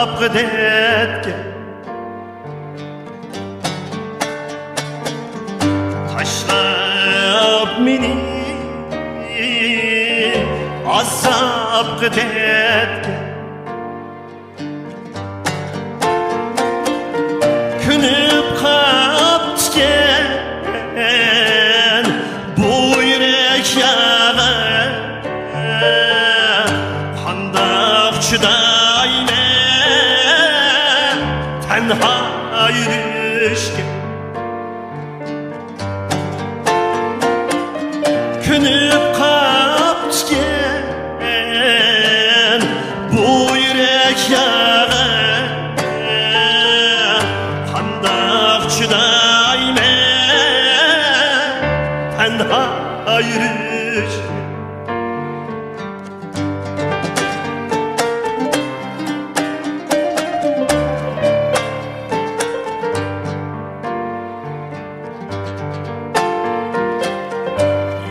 qidetke taşlap meni azap qidetke künüp kaptken bu yürek yağı qandaq chidayne tenha yürüşke künüp kaptken bu yürek yağı qandaq chidayne tenha yürüşke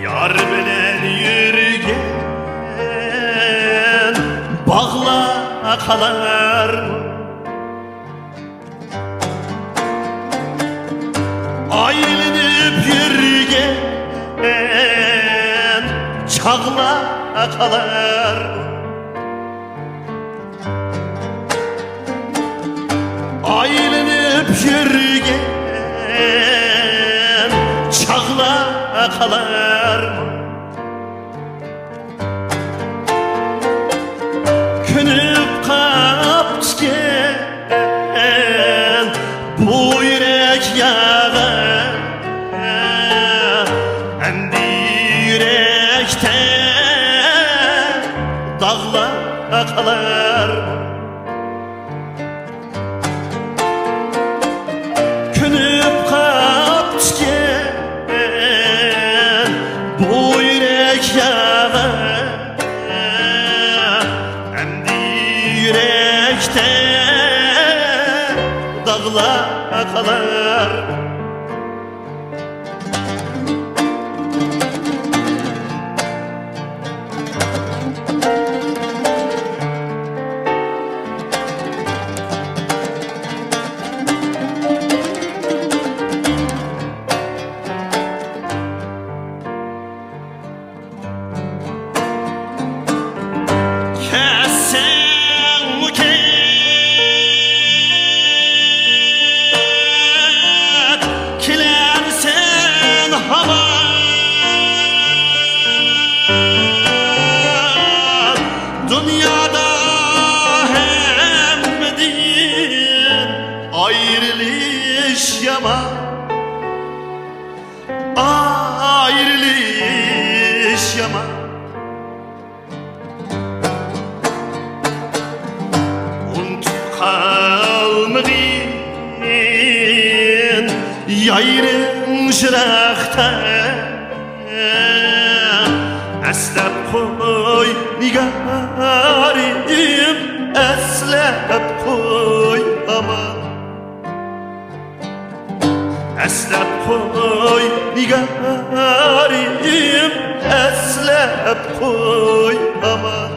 Yar bilen yürgen bağla kalar aylanıp yürgen çağla kalar aylanıp yürgen çağla kalar künüp kaptken bu yürek yağı endi yürekte dağla kalar künüp kaptken bu yürek yağı endi yürekte dağla kalar dünyada hemmedin ayrılış yaman ayrılış yaman unutup kalmadın yayrın jırakta eslep koy nigarim eslep koy aman eslep koy nigarim eslep koy aman